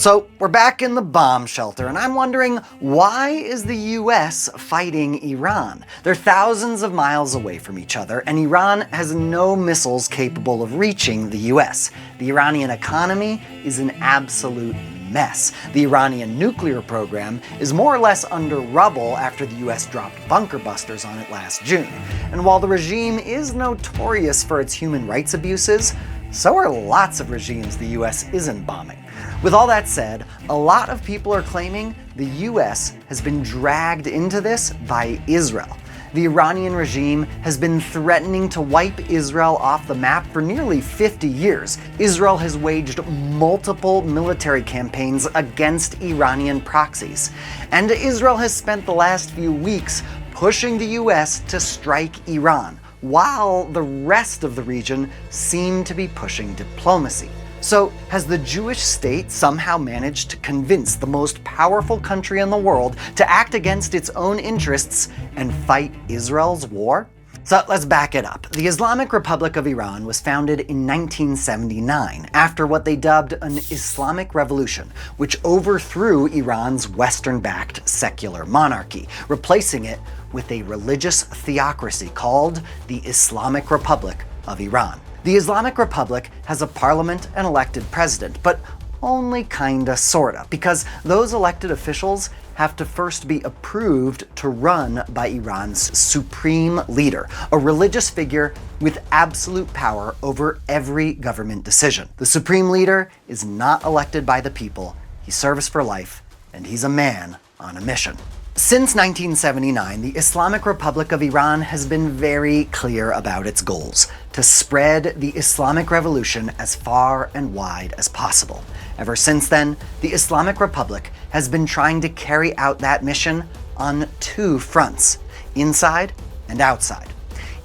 So we're back in the bomb shelter, and I'm wondering, why is the US fighting Iran? They're thousands of miles away from each other, and Iran has no missiles capable of reaching the US. The Iranian economy is an absolute mess. The Iranian nuclear program is more or less under rubble after the US dropped bunker busters on it last June. And while the regime is notorious for its human rights abuses, so are lots of regimes the US isn't bombing. With all that said, a lot of people are claiming the US has been dragged into this by Israel. The Iranian regime has been threatening to wipe Israel off the map for nearly 50 years. Israel has waged multiple military campaigns against Iranian proxies. And Israel has spent the last few weeks pushing the US to strike Iran, while the rest of the region seem to be pushing diplomacy. So, has the Jewish state somehow managed to convince the most powerful country in the world to act against its own interests and fight Israel's war? So let's back it up. The Islamic Republic of Iran was founded in 1979 after what they dubbed an Islamic Revolution, which overthrew Iran's Western-backed secular monarchy, replacing it with a religious theocracy called the Islamic Republic of Iran. The Islamic Republic has a parliament and elected president, but only kinda sorta, because those elected officials have to first be approved to run by Iran's supreme leader, a religious figure with absolute power over every government decision. The supreme leader is not elected by the people, he serves for life, and he's a man on a mission. Since 1979, the Islamic Republic of Iran has been very clear about its goals: to spread the Islamic Revolution as far and wide as possible. Ever since then, the Islamic Republic has been trying to carry out that mission on two fronts: inside and outside.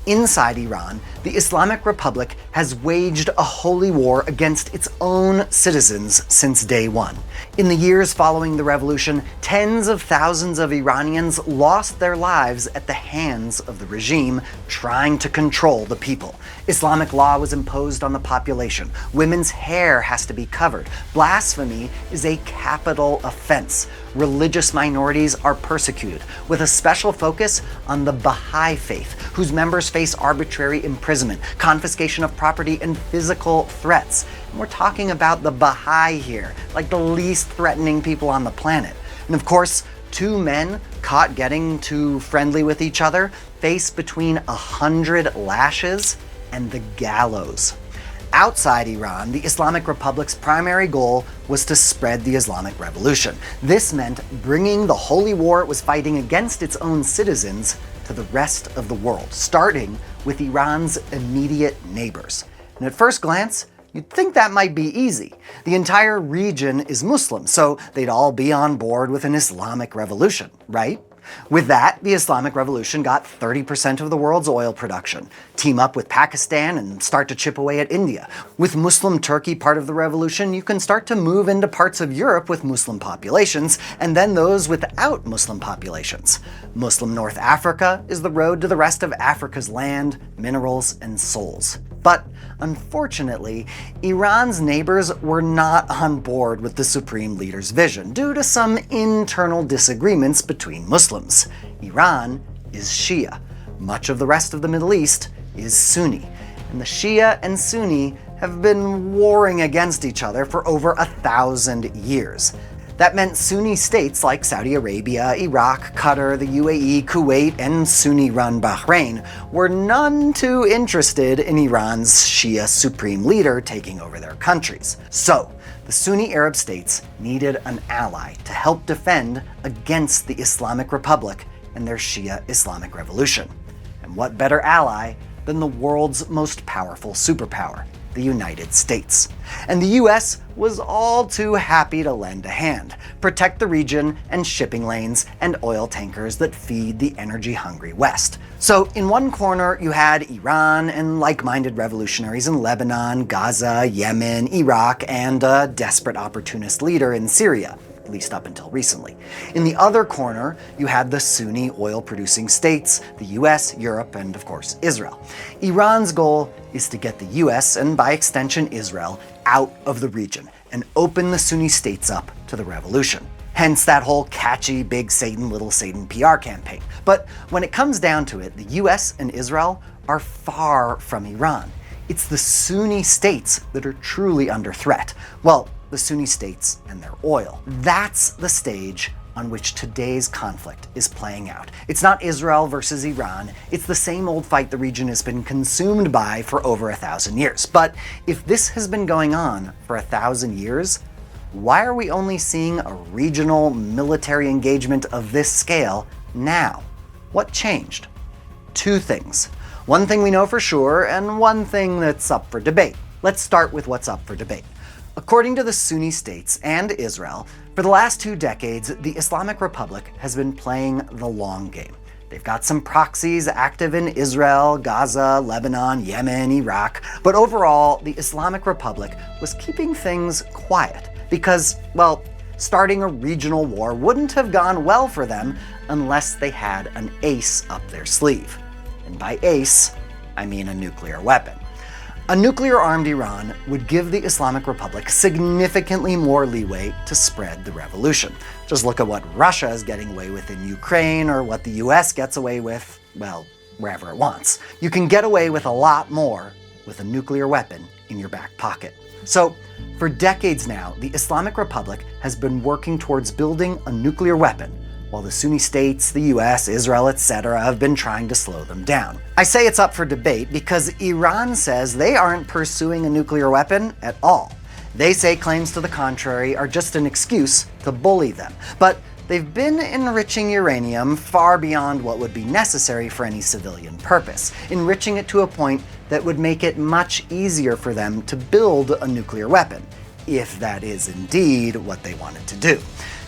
Inside Iran, the Islamic Republic has waged a holy war against its own citizens since day one. In the years following the revolution, tens of thousands of Iranians lost their lives at the hands of the regime trying to control the people. Islamic law was imposed on the population. Women's hair has to be covered. Blasphemy is a capital offense. Religious minorities are persecuted, with a special focus on the Baha'i faith, whose members face arbitrary imprisonment, confiscation of property, and physical threats. And we're talking about the Baha'i here, like the least threatening people on the planet. And of course, two men caught getting too friendly with each other face between 100 lashes and the gallows. Outside Iran, the Islamic Republic's primary goal was to spread the Islamic Revolution. This meant bringing the holy war it was fighting against its own citizens to the rest of the world, starting with Iran's immediate neighbors. And at first glance, you'd think that might be easy. The entire region is Muslim, so they'd all be on board with an Islamic Revolution, right? With that, the Islamic Revolution got 30% of the world's oil production. Team up with Pakistan and start to chip away at India. With Muslim Turkey part of the revolution, you can start to move into parts of Europe with Muslim populations, and then those without Muslim populations. Muslim North Africa is the road to the rest of Africa's land, minerals, and souls. But unfortunately, Iran's neighbors were not on board with the supreme leader's vision due to some internal disagreements between Muslims. Iran is Shia. Much of the rest of the Middle East is Sunni. And the Shia and Sunni have been warring against each other for over 1,000 years. That meant Sunni states like Saudi Arabia, Iraq, Qatar, the UAE, Kuwait, and Sunni-run Bahrain were none too interested in Iran's Shia supreme leader taking over their countries. So, the Sunni Arab states needed an ally to help defend against the Islamic Republic and their Shia Islamic Revolution. And what better ally than the world's most powerful superpower, the United States. And the US was all too happy to lend a hand, protect the region and shipping lanes and oil tankers that feed the energy-hungry West. So in one corner you had Iran and like-minded revolutionaries in Lebanon, Gaza, Yemen, Iraq, and a desperate opportunist leader in Syria, at least up until recently. In the other corner, you had the Sunni oil-producing states, the US, Europe, and of course, Israel. Iran's goal is to get the US, and by extension Israel, out of the region and open the Sunni states up to the revolution. Hence that whole catchy big Satan, little Satan PR campaign. But when it comes down to it, the US and Israel are far from Iran. It's the Sunni states that are truly under threat. Well, the Sunni states and their oil. That's the stage on which today's conflict is playing out. It's not Israel versus Iran, it's the same old fight the region has been consumed by for over 1,000 years. But if this has been going on for 1,000 years, why are we only seeing a regional military engagement of this scale now? What changed? Two things. One thing we know for sure, and one thing that's up for debate. Let's start with what's up for debate. According to the Sunni states and Israel, for the last 2 decades, the Islamic Republic has been playing the long game. They've got some proxies active in Israel, Gaza, Lebanon, Yemen, Iraq, but overall, the Islamic Republic was keeping things quiet because, well, starting a regional war wouldn't have gone well for them unless they had an ace up their sleeve. And by ace, I mean a nuclear weapon. A nuclear-armed Iran would give the Islamic Republic significantly more leeway to spread the revolution. Just look at what Russia is getting away with in Ukraine, or what the US gets away with, well, wherever it wants. You can get away with a lot more with a nuclear weapon in your back pocket. So, for decades now, the Islamic Republic has been working towards building a nuclear weapon, while the Sunni states, the US, Israel, etc. have been trying to slow them down. I say it's up for debate because Iran says they aren't pursuing a nuclear weapon at all. They say claims to the contrary are just an excuse to bully them. But they've been enriching uranium far beyond what would be necessary for any civilian purpose, enriching it to a point that would make it much easier for them to build a nuclear weapon, if that is indeed what they wanted to do.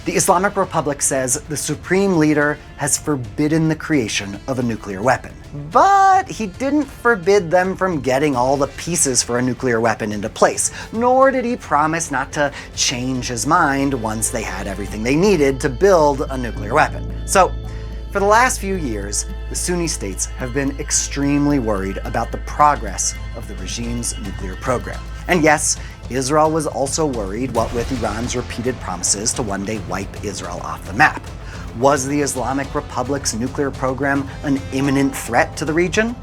The Islamic Republic says the supreme leader has forbidden the creation of a nuclear weapon. But he didn't forbid them from getting all the pieces for a nuclear weapon into place, nor did he promise not to change his mind once they had everything they needed to build a nuclear weapon. So, for the last few years, the Sunni states have been extremely worried about the progress of the regime's nuclear program. And yes, Israel was also worried, what with Iran's repeated promises to one day wipe Israel off the map. Was the Islamic Republic's nuclear program an imminent threat to the region?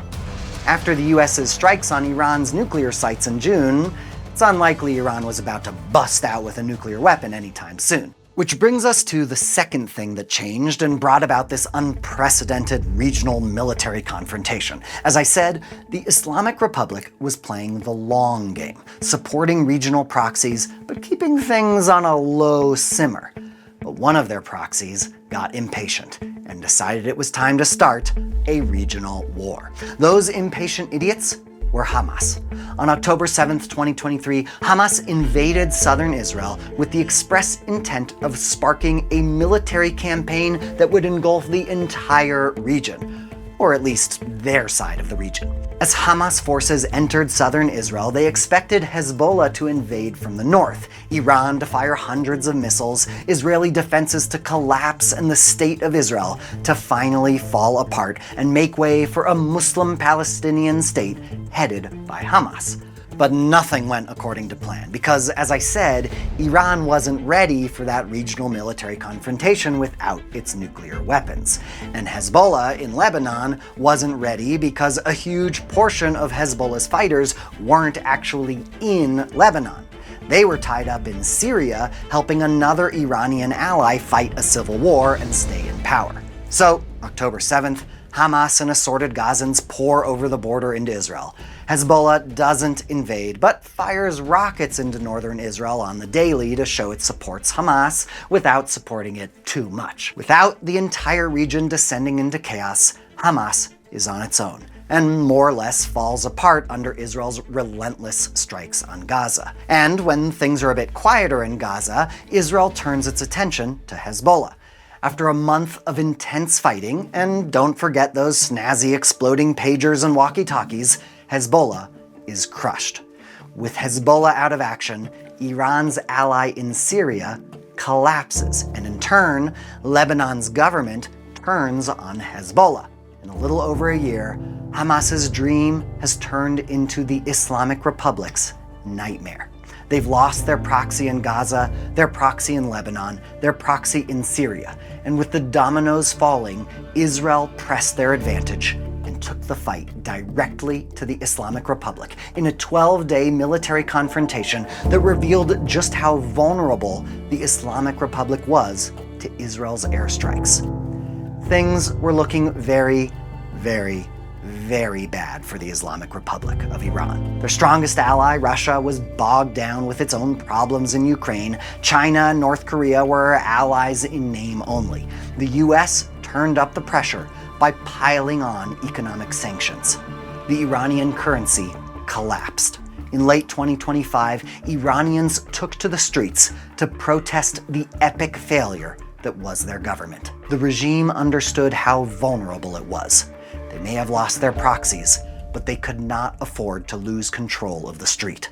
After the US's strikes on Iran's nuclear sites in June, it's unlikely Iran was about to bust out with a nuclear weapon anytime soon. Which brings us to the second thing that changed and brought about this unprecedented regional military confrontation. As I said, the Islamic Republic was playing the long game, supporting regional proxies, but keeping things on a low simmer. But one of their proxies got impatient and decided it was time to start a regional war. Those impatient idiots were Hamas. On October 7th, 2023, Hamas invaded southern Israel with the express intent of sparking a military campaign that would engulf the entire region, or at least their side of the region. As Hamas forces entered southern Israel, they expected Hezbollah to invade from the north, Iran to fire hundreds of missiles, Israeli defenses to collapse, and the state of Israel to finally fall apart and make way for a Muslim-Palestinian state headed by Hamas. But nothing went according to plan because, as I said, Iran wasn't ready for that regional military confrontation without its nuclear weapons. And Hezbollah in Lebanon wasn't ready because a huge portion of Hezbollah's fighters weren't actually in Lebanon. They were tied up in Syria, helping another Iranian ally fight a civil war and stay in power. So, October 7th, Hamas and assorted Gazans pour over the border into Israel. Hezbollah doesn't invade, but fires rockets into northern Israel on the daily to show it supports Hamas without supporting it too much. Without the entire region descending into chaos, Hamas is on its own, and more or less falls apart under Israel's relentless strikes on Gaza. And when things are a bit quieter in Gaza, Israel turns its attention to Hezbollah. After a month of intense fighting, and don't forget those snazzy exploding pagers and walkie-talkies, Hezbollah is crushed. With Hezbollah out of action, Iran's ally in Syria collapses, and in turn, Lebanon's government turns on Hezbollah. In a little over a year, Hamas's dream has turned into the Islamic Republic's nightmare. They've lost their proxy in Gaza, their proxy in Lebanon, their proxy in Syria, and with the dominoes falling, Israel pressed their advantage and took the fight directly to the Islamic Republic in a 12-day military confrontation that revealed just how vulnerable the Islamic Republic was to Israel's airstrikes. Things were looking very, very, very bad for the Islamic Republic of Iran. Their strongest ally, Russia, was bogged down with its own problems in Ukraine. China and North Korea were allies in name only. The US turned up the pressure by piling on economic sanctions. The Iranian currency collapsed. In late 2025, Iranians took to the streets to protest the epic failure that was their government. The regime understood how vulnerable it was. They may have lost their proxies, but they could not afford to lose control of the street.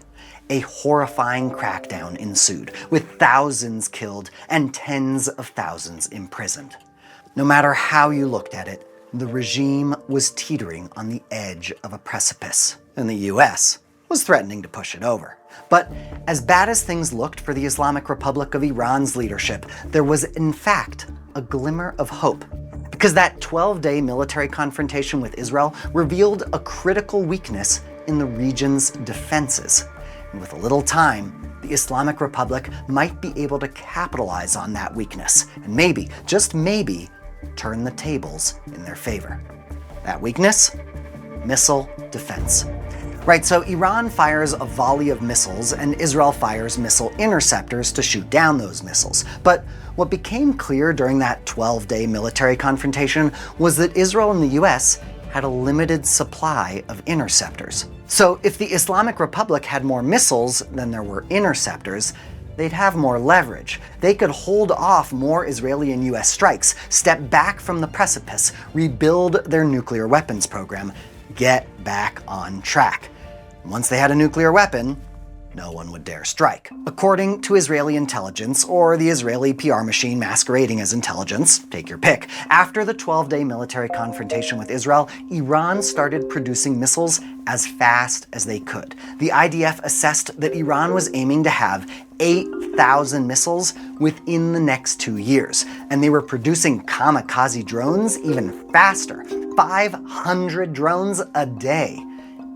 A horrifying crackdown ensued, with thousands killed and tens of thousands imprisoned. No matter how you looked at it, the regime was teetering on the edge of a precipice, and the US was threatening to push it over. But as bad as things looked for the Islamic Republic of Iran's leadership, there was in fact a glimmer of hope. Because that 12-day military confrontation with Israel revealed a critical weakness in the region's defenses. And with a little time, the Islamic Republic might be able to capitalize on that weakness, and maybe, just maybe, turn the tables in their favor. That weakness? Missile defense. Right, so Iran fires a volley of missiles and Israel fires missile interceptors to shoot down those missiles. But what became clear during that 12-day military confrontation was that Israel and the US had a limited supply of interceptors. So if the Islamic Republic had more missiles than there were interceptors, they'd have more leverage. They could hold off more Israeli and US strikes, step back from the precipice, rebuild their nuclear weapons program, get back on track. Once they had a nuclear weapon, no one would dare strike. According to Israeli intelligence, or the Israeli PR machine masquerading as intelligence, take your pick, after the 12-day military confrontation with Israel, Iran started producing missiles as fast as they could. The IDF assessed that Iran was aiming to have 8,000 missiles within the next 2 years, and they were producing kamikaze drones even faster, 500 drones a day.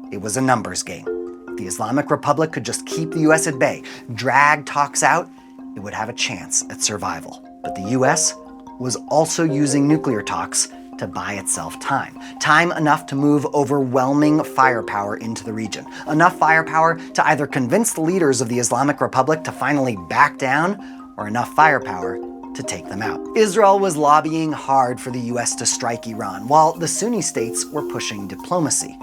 It was a numbers game. If the Islamic Republic could just keep the US at bay, drag talks out, it would have a chance at survival. But the US was also using nuclear talks to buy itself time. Time enough to move overwhelming firepower into the region. Enough firepower to either convince the leaders of the Islamic Republic to finally back down, or enough firepower to take them out. Israel was lobbying hard for the US to strike Iran, while the Sunni states were pushing diplomacy.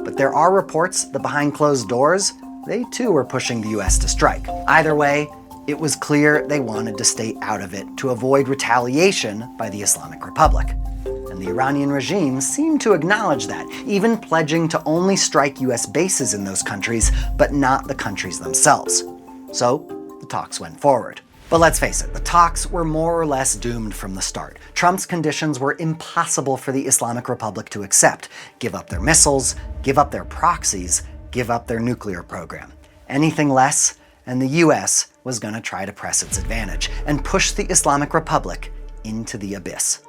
But there are reports that behind closed doors, they too were pushing the US to strike. Either way, it was clear they wanted to stay out of it to avoid retaliation by the Islamic Republic. And the Iranian regime seemed to acknowledge that, even pledging to only strike US bases in those countries, but not the countries themselves. So, the talks went forward. But let's face it, the talks were more or less doomed from the start. Trump's conditions were impossible for the Islamic Republic to accept. Give up their missiles, give up their proxies, give up their nuclear program. Anything less, and the US was going to try to press its advantage and push the Islamic Republic into the abyss.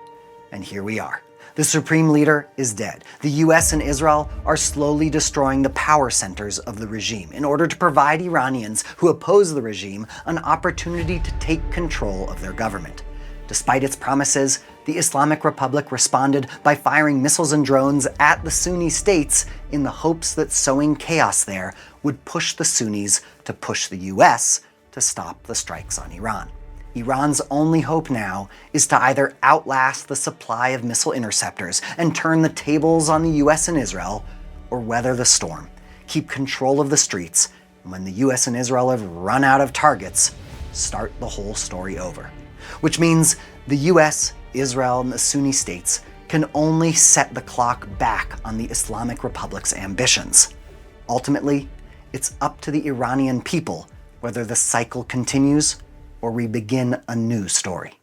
And here we are. The supreme leader is dead. The US and Israel are slowly destroying the power centers of the regime in order to provide Iranians who oppose the regime an opportunity to take control of their government. Despite its promises, the Islamic Republic responded by firing missiles and drones at the Sunni states in the hopes that sowing chaos there would push the Sunnis to push the US to stop the strikes on Iran. Iran's only hope now is to either outlast the supply of missile interceptors and turn the tables on the US and Israel, or weather the storm, keep control of the streets, and when the US and Israel have run out of targets, start the whole story over. Which means the US, Israel, and the Sunni states can only set the clock back on the Islamic Republic's ambitions. Ultimately, it's up to the Iranian people whether the cycle continues or we begin a new story.